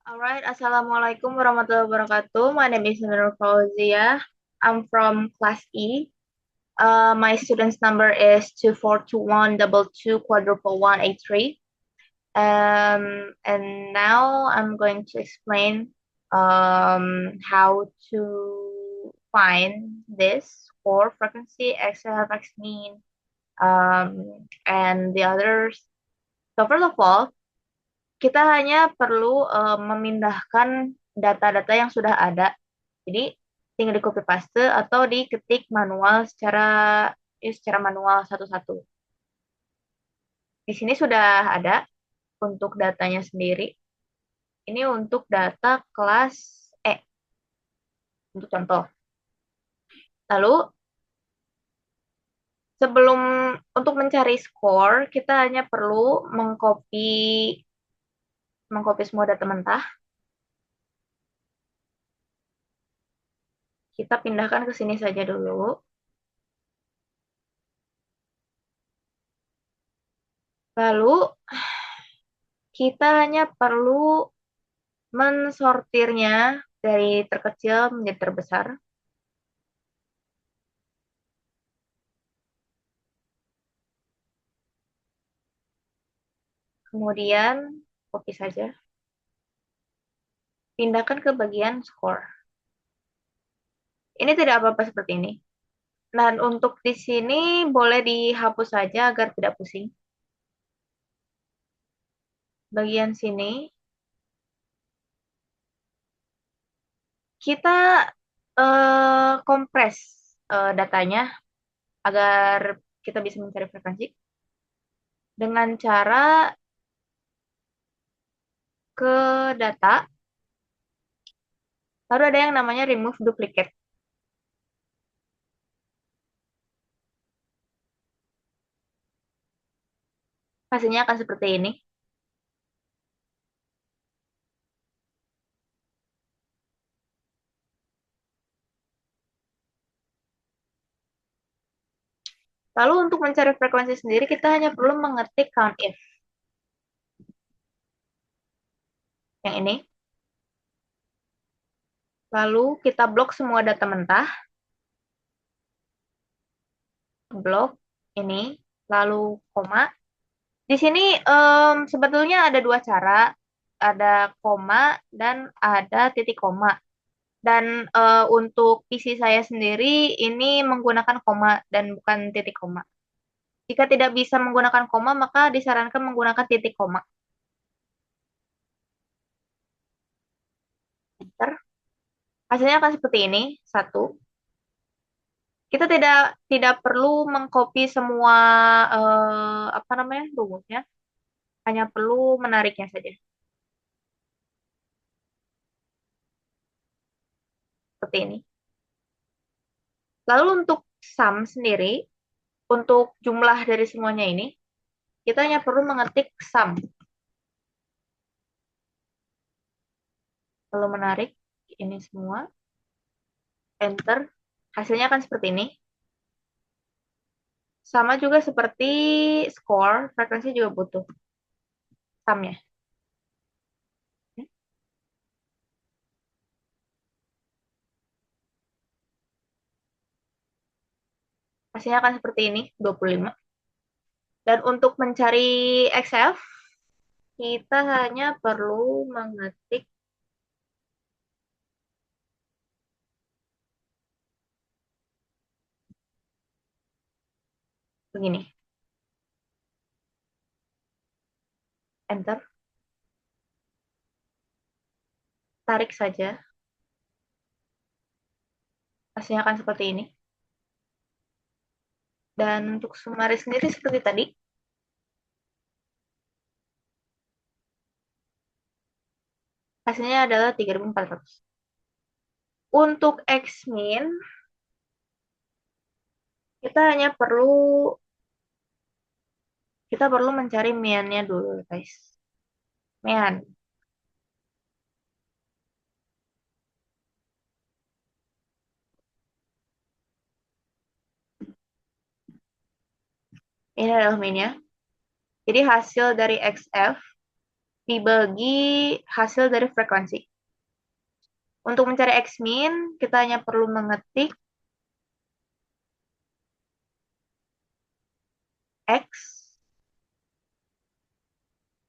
Alright, Assalamualaikum warahmatullahi wabarakatuh. My name is Nurul Fauzia. I'm from class E. My student's number is 242122 quadruple 183. And now I'm going to explain how to find this for frequency, XLF, X mean, and the others. So first of all, kita hanya perlu memindahkan data-data yang sudah ada. Jadi tinggal di copy paste atau diketik manual secara manual satu-satu. Di sini sudah ada untuk datanya sendiri. Ini untuk data kelas E, untuk contoh. Lalu sebelum untuk mencari skor, kita hanya perlu mengcopy semua data mentah. Kita pindahkan ke sini saja dulu. Lalu kita hanya perlu mensortirnya dari terkecil menjadi terbesar. Kemudian copy saja. Pindahkan ke bagian score. Ini tidak apa-apa seperti ini. Dan untuk di sini boleh dihapus saja agar tidak pusing. Bagian sini kita kompres datanya agar kita bisa mencari frekuensi dengan cara ke data. Lalu ada yang namanya remove duplicate. Hasilnya akan seperti ini. Lalu untuk mencari frekuensi sendiri kita hanya perlu mengetik COUNTIF. Yang ini. Lalu kita blok semua data mentah. Blok ini. Lalu koma. Di sini sebetulnya ada dua cara. Ada koma dan ada titik koma. Dan untuk PC saya sendiri ini menggunakan koma dan bukan titik koma. Jika tidak bisa menggunakan koma, maka disarankan menggunakan titik koma. Enter. Hasilnya akan seperti ini. Satu. Kita tidak perlu mengcopy semua apa namanya rumusnya, hanya perlu menariknya saja seperti ini. Lalu untuk sum sendiri, untuk jumlah dari semuanya ini, kita hanya perlu mengetik sum, lalu menarik ini semua, enter, hasilnya akan seperti ini. Sama juga seperti score, frekuensi juga butuh sumnya. Hasilnya akan seperti ini, 25. Dan untuk mencari XF, kita hanya perlu mengetik begini, enter, tarik saja, hasilnya akan seperti ini. Dan untuk summary sendiri seperti tadi, hasilnya adalah 3.400. Untuk X-min, kita hanya kita perlu mencari miannya dulu, guys. Mian. Ini adalah minnya. Jadi hasil dari XF dibagi hasil dari frekuensi. Untuk mencari X min, kita hanya perlu mengetik X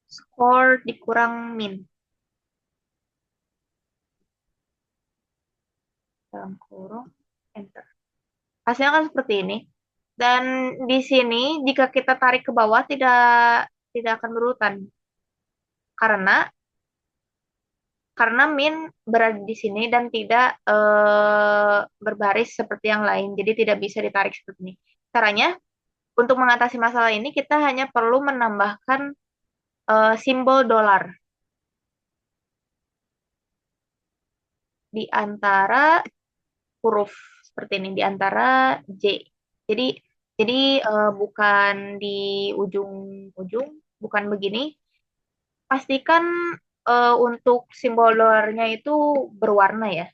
score dikurang min. Dalam kurung, enter. Hasilnya kan seperti ini. Dan di sini, jika kita tarik ke bawah, tidak akan berurutan. Karena min berada di sini dan tidak berbaris seperti yang lain. Jadi tidak bisa ditarik seperti ini. Caranya, untuk mengatasi masalah ini, kita hanya perlu menambahkan simbol dolar di antara huruf seperti ini, di antara J. Jadi jadi bukan di ujung-ujung, bukan begini. Pastikan untuk simbol dolarnya itu berwarna ya.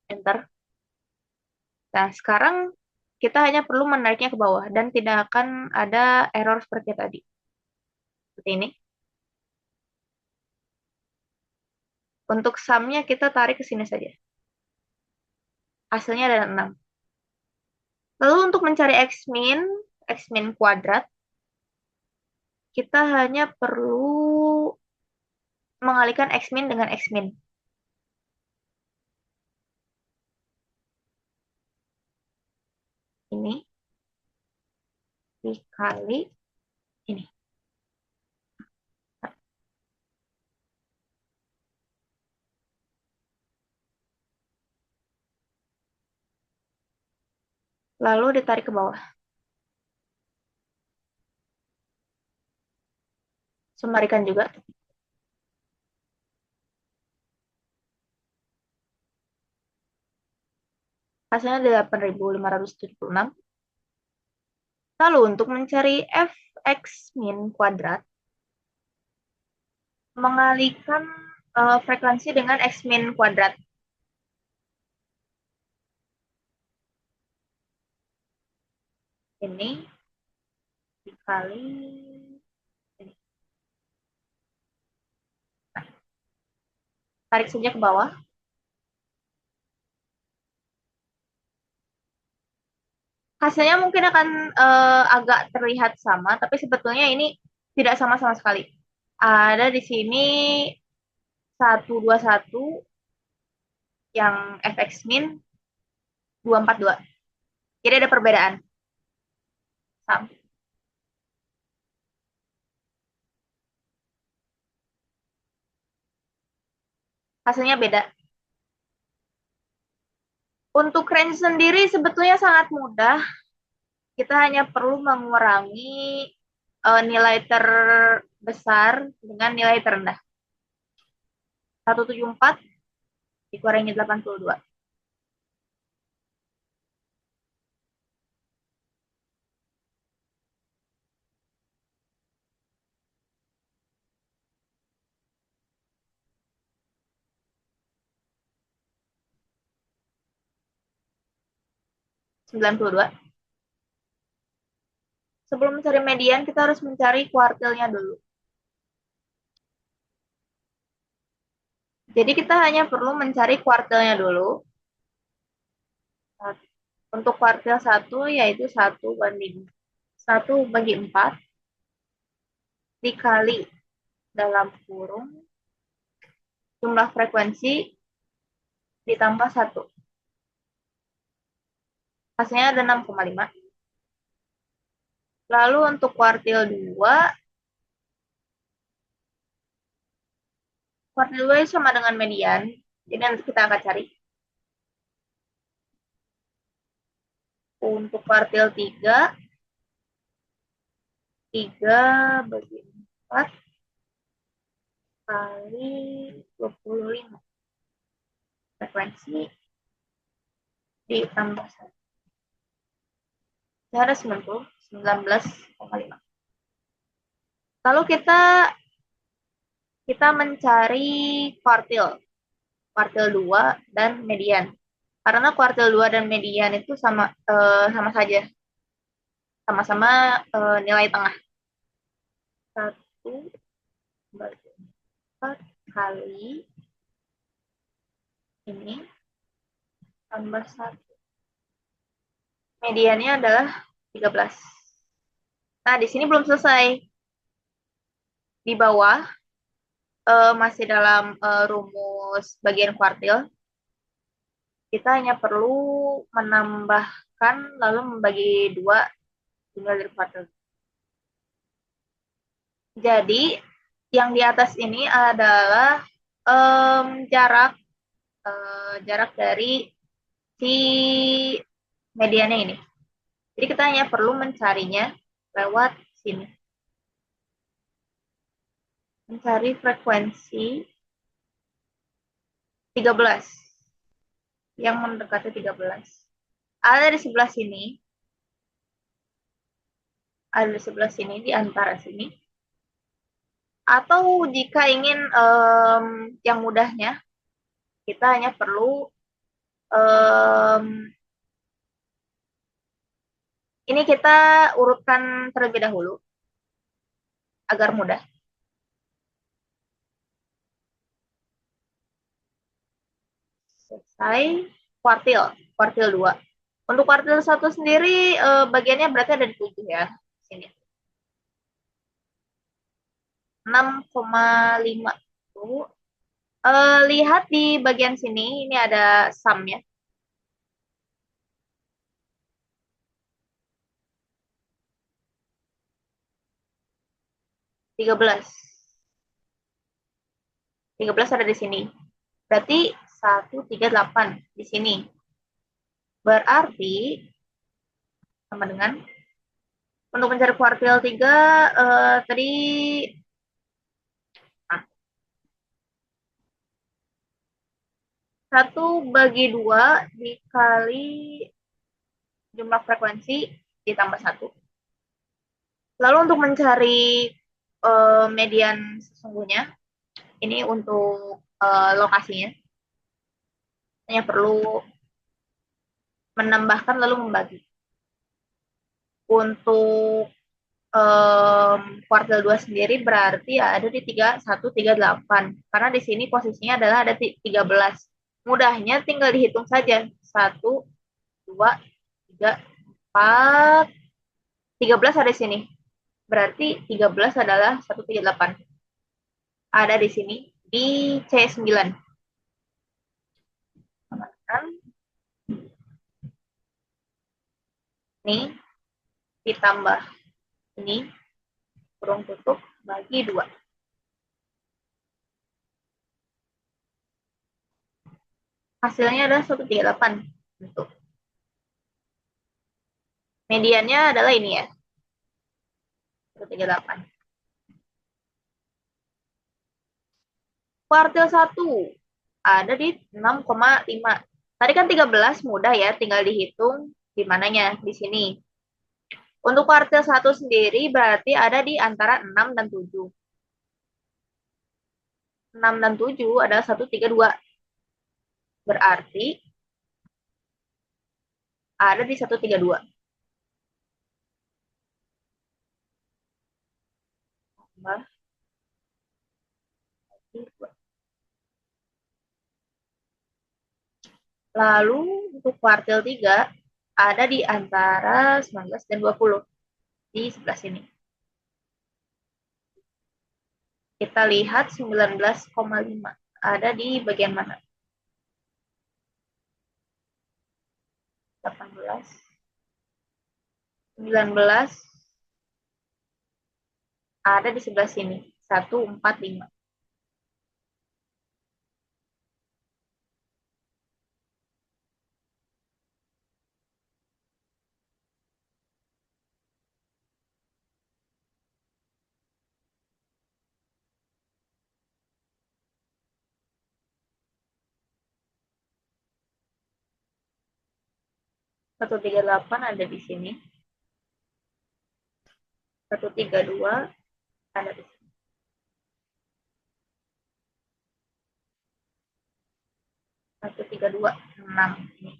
Enter. Nah, sekarang kita hanya perlu menariknya ke bawah dan tidak akan ada error seperti tadi. Seperti ini. Untuk sumnya kita tarik ke sini saja. Hasilnya ada 6. Lalu untuk mencari X min kuadrat, kita hanya perlu mengalihkan X min dengan X min. Ini dikali ini. Lalu ditarik ke bawah. Sembarikan juga. Hasilnya 8.576. Lalu untuk mencari fx min kuadrat, mengalihkan frekuensi dengan x min kuadrat. Ini dikali ini. Tarik saja ke bawah. Hasilnya mungkin akan agak terlihat sama, tapi sebetulnya ini tidak sama sama sekali. Ada di sini 121 yang fx min 242. Jadi ada perbedaan. Sama. Hasilnya beda. Untuk range sendiri sebetulnya sangat mudah. Kita hanya perlu mengurangi nilai terbesar dengan nilai terendah. 174 dikurangi 82. 92. Sebelum mencari median, kita harus mencari kuartilnya dulu. Jadi kita hanya perlu mencari kuartilnya dulu. Untuk kuartil 1 yaitu 1/4 dikali dalam kurung jumlah frekuensi ditambah 1. Hasilnya ada 6,5. Lalu untuk kuartil 2 sama dengan median. Jadi nanti kita akan cari. Untuk kuartil 3, 3/4 kali 25. Frekuensi ditambah 1. Ini ada 19,5. Lalu kita mencari kuartil. Kuartil 2 dan median. Karena kuartil 2 dan median itu sama saja. Sama-sama nilai tengah. 1 ini tambah 1. Mediannya adalah 13. Nah, di sini belum selesai. Di bawah masih dalam rumus bagian kuartil. Kita hanya perlu menambahkan lalu membagi 2 jumlah dari kuartil. Jadi, yang di atas ini adalah jarak jarak dari si mediannya ini. Jadi kita hanya perlu mencarinya lewat sini. Mencari frekuensi 13 yang mendekati 13. Ada di sebelah sini. Ada di sebelah sini, di antara sini. Atau jika ingin yang mudahnya, kita hanya perlu ini kita urutkan terlebih dahulu agar mudah. Selesai kuartil, kuartil 2. Untuk kuartil 1 sendiri bagiannya berarti ada di 7 ya. Sini. 6,5. Lihat di bagian sini, ini ada sum-nya. 13. 13 ada di sini. Berarti 138 di sini. Berarti sama dengan untuk mencari kuartil 3 tadi 1/2 dikali jumlah frekuensi ditambah 1. Lalu untuk mencari median sesungguhnya, ini untuk lokasinya, hanya perlu menambahkan lalu membagi. Untuk kuartil 2 sendiri berarti ada di 3138. Karena di sini posisinya adalah ada 13. Mudahnya tinggal dihitung saja. 1, 2, 3, 4, 13 ada di sini. Berarti 13 adalah 138. Ada di sini di C9. Ini ditambah ini kurung tutup bagi 2. Hasilnya adalah 138. Bentuk. Mediannya adalah ini ya. 138. Kuartil 1 ada di 6,5. Tadi kan 13 mudah ya, tinggal dihitung di mananya, di sini. Untuk kuartil 1 sendiri berarti ada di antara 6 dan 7. 6 dan 7 adalah 132. Berarti ada di 132. Lalu untuk kuartil 3 ada di antara 19 dan 20 di sebelah sini. Kita lihat 19,5 ada di bagian mana? 18, 19 ada di sebelah sini. 145. Satu tiga delapan ada di sini. 132 ada di sini. 132,6 ini.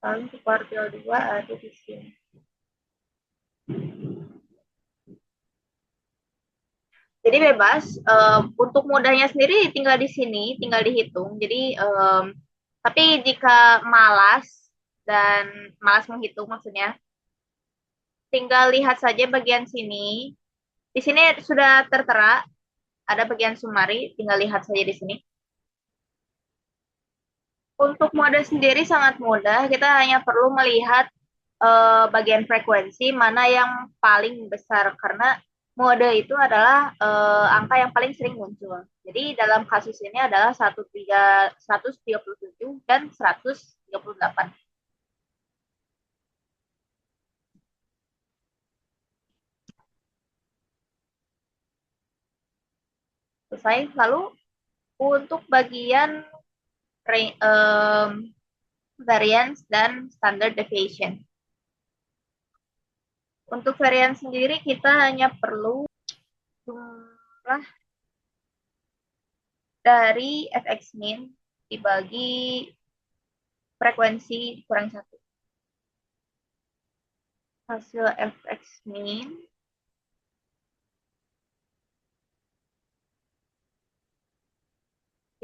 Lalu untuk kuartil 2 ada di sini. Jadi bebas. Untuk mudahnya sendiri tinggal di sini, tinggal dihitung. Jadi tapi jika malas dan malas menghitung maksudnya, tinggal lihat saja bagian sini. Di sini sudah tertera ada bagian summary, tinggal lihat saja di sini. Untuk mode sendiri sangat mudah, kita hanya perlu melihat bagian frekuensi mana yang paling besar karena mode itu adalah angka yang paling sering muncul. Jadi dalam kasus ini adalah 137 dan 138. Selesai. Lalu untuk bagian variance dan standard deviation. Untuk variance sendiri kita hanya perlu jumlah dari fx min dibagi frekuensi kurang satu. Hasil fx min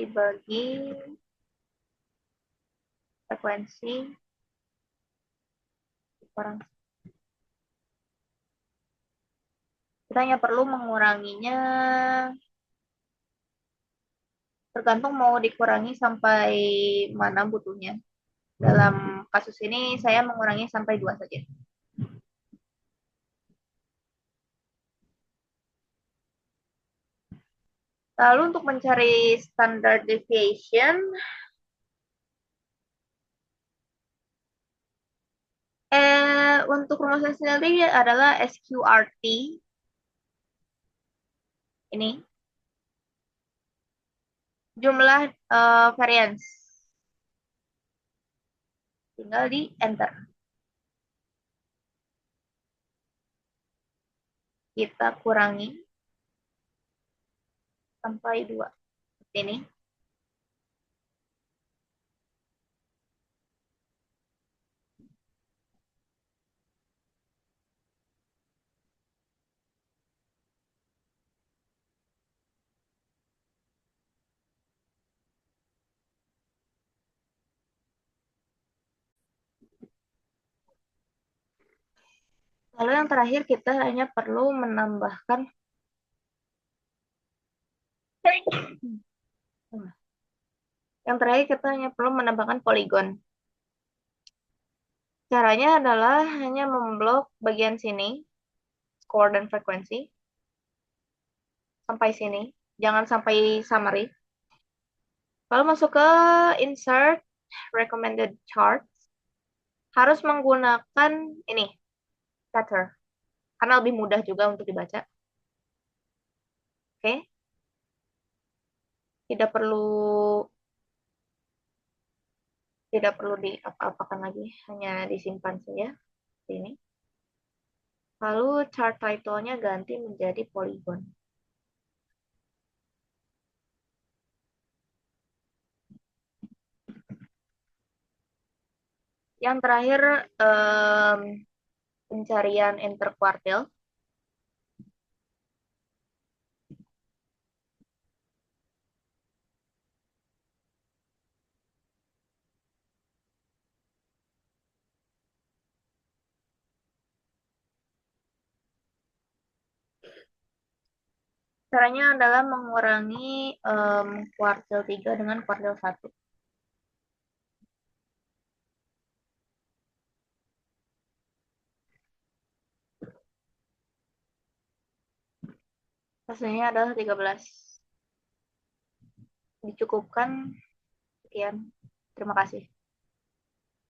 dibagi frekuensi kurang satu. Kita hanya perlu menguranginya, tergantung mau dikurangi sampai mana butuhnya. Dalam kasus ini saya mengurangi sampai 2 saja. Lalu untuk mencari standard deviation, untuk rumusnya sendiri adalah SQRT. Ini jumlah variance. Tinggal di enter. Kita kurangi sampai 2. Seperti ini. Lalu yang terakhir kita hanya perlu menambahkan poligon. Caranya adalah hanya memblok bagian sini, score dan frekuensi, sampai sini. Jangan sampai summary. Lalu masuk ke insert recommended chart. Harus menggunakan ini, scatter. Karena lebih mudah juga untuk dibaca. Oke. Tidak perlu di apa-apakan lagi, hanya disimpan saja di ini. Lalu chart title-nya ganti menjadi polygon. Yang terakhir pencarian interquartile. Caranya adalah mengurangi kuartil 3 dengan kuartil 1. Hasilnya adalah 13. Dicukupkan. Sekian. Terima kasih.